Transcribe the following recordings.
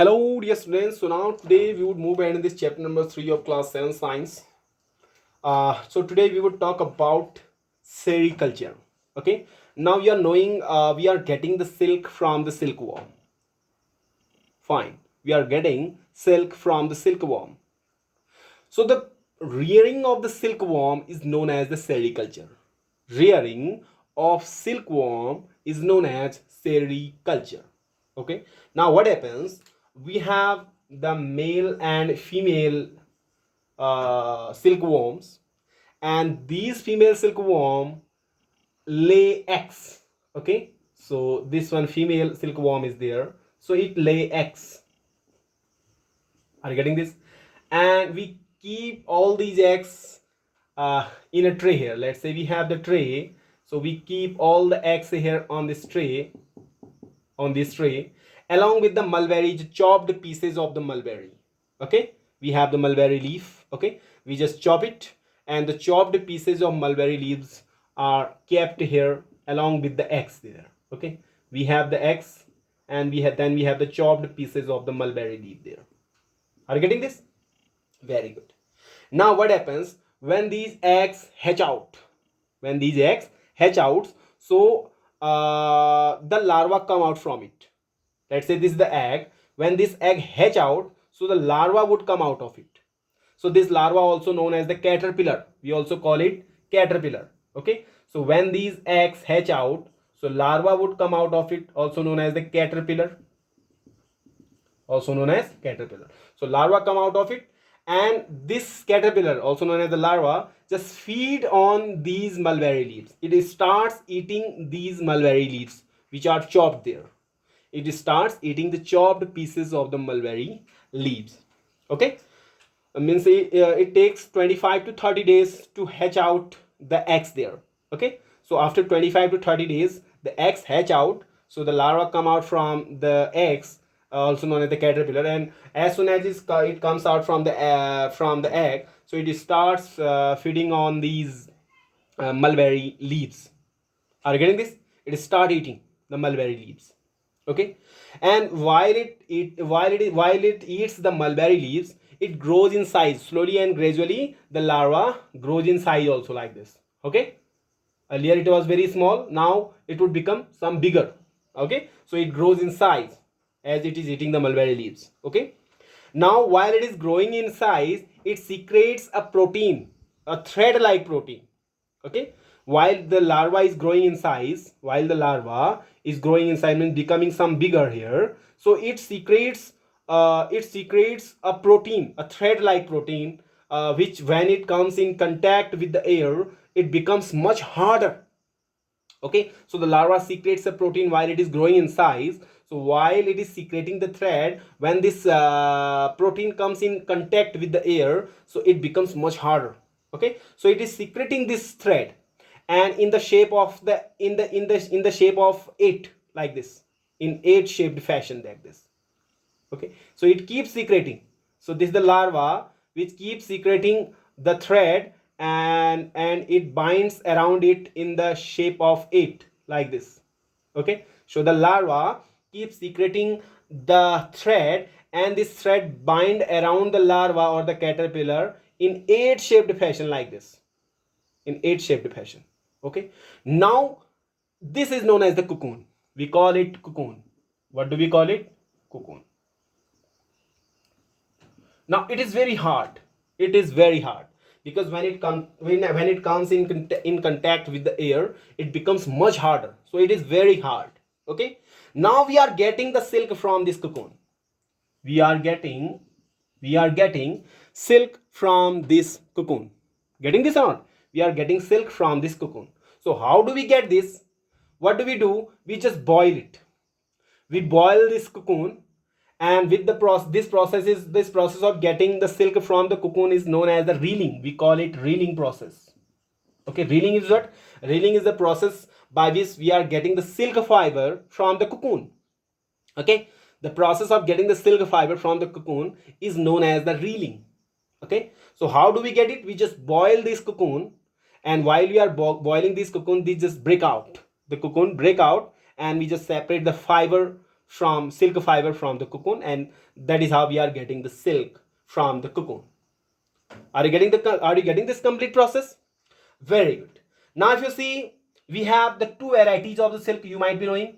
Hello dear students, so now today we would move ahead in this chapter number 3 of class 7 science. So today we would talk about sericulture. Okay, now we are knowing we are getting the silk from the silkworm. Fine, we are getting silk from the silkworm. So the rearing of the silkworm is known as the sericulture. Rearing of silkworm is known as sericulture. Okay, now what happens? We have the male and female silkworms, and these female silkworm lay eggs. Okay, so this one female silkworm is there, so it lay eggs. Are you getting this? And we keep all these eggs in a tray here. Let's say we have the tray, so we keep all the eggs here on this tray, along with the mulberry, chopped pieces of the mulberry. Okay, we have the mulberry leaf. Okay, we just chop it, and the chopped pieces of mulberry leaves are kept here along with the eggs there. Okay, we have the eggs, and we have the chopped pieces of the mulberry leaf there. Are you getting this? Very good. Now what happens when these eggs hatch out? When these eggs hatch out, so the larva come out from it. Let's say this is the egg. When this egg hatch out, so the larva would come out of it. So this larva also known as the caterpillar. We also call it caterpillar. Okay. So when these eggs hatch out, so larva would come out of it, also known as the caterpillar. So larva come out of it, and this caterpillar, also known as the larva, just feed on these mulberry leaves. It starts eating these mulberry leaves which are chopped there. It starts eating the chopped pieces of the mulberry leaves. Okay, means it takes 25 to 30 days to hatch out the eggs there. Okay, so after 25 to 30 days the eggs hatch out, so the larva come out from the eggs, also known as the caterpillar, and as soon as it comes out from the egg, so it starts feeding on these mulberry leaves. Are you getting this? It start eating the mulberry leaves. Okay, and while it eats the mulberry leaves, it grows in size slowly and gradually. The larva grows in size also like this. Okay, earlier it was very small, now it would become some bigger. Okay, so it grows in size as it is eating the mulberry leaves. Okay, now while it is growing in size, it secretes a protein, a thread like protein. Okay, while the larva is growing in size, means becoming some bigger here, so it secretes a protein, a thread like protein, which when it comes in contact with the air, it becomes much harder. Okay, so the larva secretes a protein while it is growing in size. So while it is secreting the thread, when this protein comes in contact with the air, so it becomes much harder. Okay, so it is secreting this thread, and in the shape of the in the shape of 8 like this, in 8 shaped fashion like this. Okay, so it keeps secreting. So this is the larva which keeps secreting the thread, and it binds around it in the shape of 8 like this. Okay, so the larva keeps secreting the thread, and this thread bind around the larva or the caterpillar in 8 shaped fashion like this, in 8 shaped fashion. Okay, now this is known as the cocoon. We call it cocoon. What do we call it? Cocoon. Now it is very hard. It is very hard because when it comes in contact with the air, it becomes much harder. So it is very hard. Okay, now we are getting the silk from this cocoon. We are getting silk from this cocoon. Getting this or not? We are getting silk from this cocoon. So how do we get this? What do? We just boil it. We boil this cocoon, and with the this process of getting the silk from the cocoon is known as the reeling. We call it reeling process. Okay, reeling is what? Reeling is the process by which we are getting the silk fiber from the cocoon. Okay, the process of getting the silk fiber from the cocoon is known as the reeling. Okay, so how do we get it? We just boil this cocoon, and while we are boiling this cocoon, they just break out. The cocoon break out, and we just separate the fiber from silk fiber from the cocoon, and that is how we are getting the silk from the cocoon. Are you getting this complete process? Very good. Now if you see, we have the two varieties of the silk, you might be knowing.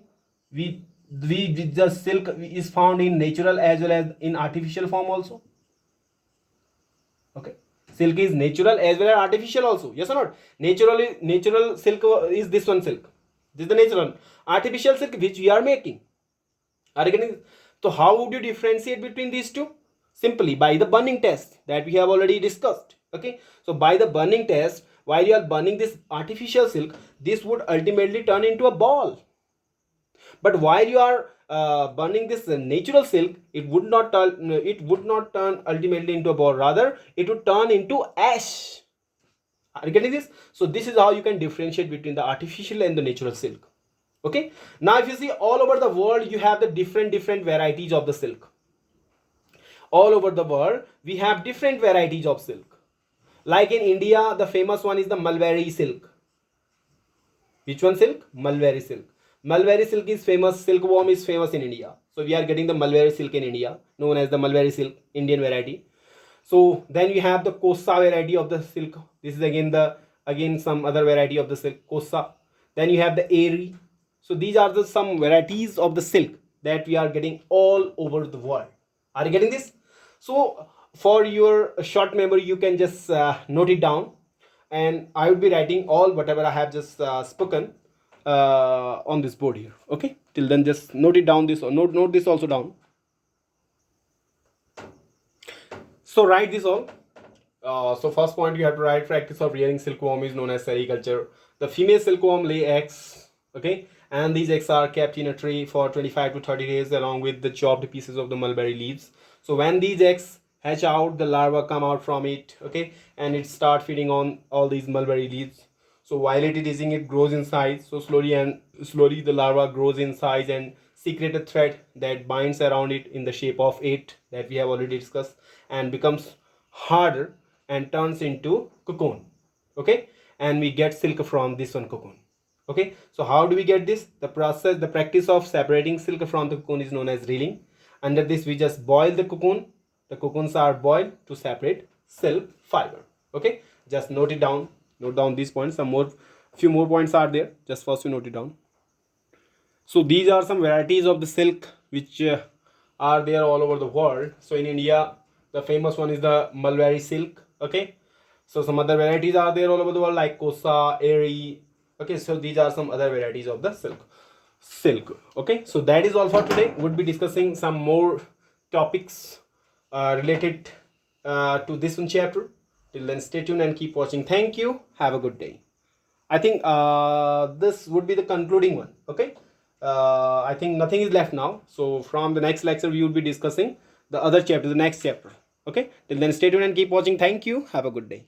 We the silk is found in natural as well as in artificial form also. Okay, silk is natural as well as artificial also, yes or not? Natural silk is this one silk. This is the natural. Artificial silk which we are making. Are you getting? So how would you differentiate between these two? Simply by the burning test that we have already discussed. Okay, so by the burning test, while you are burning this artificial silk, this would ultimately turn into a ball. But while you are burning this natural silk, it would not turn ultimately into a ball. Rather, it would turn into ash. Are you getting this? So this is how you can differentiate between the artificial and the natural silk. Okay, now if you see, all over the world you have the different varieties of the silk. All over the world we have different varieties of silk. Like in India, the famous one is the mulberry silk. Which one silk? Mulberry silk. Mulberry silk is famous. Silkworm is famous in India. So we are getting the mulberry silk in India, known as the mulberry silk, Indian variety. So then we have the Kosa variety of the silk. This is again some other variety of the silk, Kosa. Then you have the Eri. So these are the some varieties of the silk that we are getting all over the world. Are you getting this? So for your short memory, you can just note it down, and I will be writing all whatever I have just spoken on this board here. Okay, till then just note it down, this or note this also down. So write this all. So first point you have to write: practice of rearing silkworm is known as sericulture. The female silkworm lay eggs, okay, and these eggs are kept in a tree for 25 to 30 days along with the chopped pieces of the mulberry leaves. So when these eggs hatch out, the larva come out from it, okay, and it start feeding on all these mulberry leaves. So while it is eating, it grows in size. So slowly the larva grows in size and secrete a thread that binds around it in the shape of eight that we have already discussed, and becomes harder and turns into cocoon. Okay, and we get silk from this one cocoon. Okay, so how do we get this? The practice of separating silk from the cocoon is known as reeling. Under this, we just boil the cocoon. The cocoons are boiled to separate silk fiber. Okay, just note it down. Note down these points. Few more points are there. Just first you note it down. So these are some varieties of the silk which are there all over the world. So in India, the famous one is the mulberry silk. Okay, so some other varieties are there all over the world like Kosa, Eri. Okay, so these are some other varieties of the silk. Okay, so that is all for today. We'll be discussing some more topics related to this one chapter. Till then, stay tuned and keep watching. Thank you. Have a good day. I think this would be the concluding one. Okay, I think nothing is left now. So from the next lecture, we will be discussing the other chapter, the next chapter. Okay, till then, stay tuned and keep watching. Thank you. Have a good day.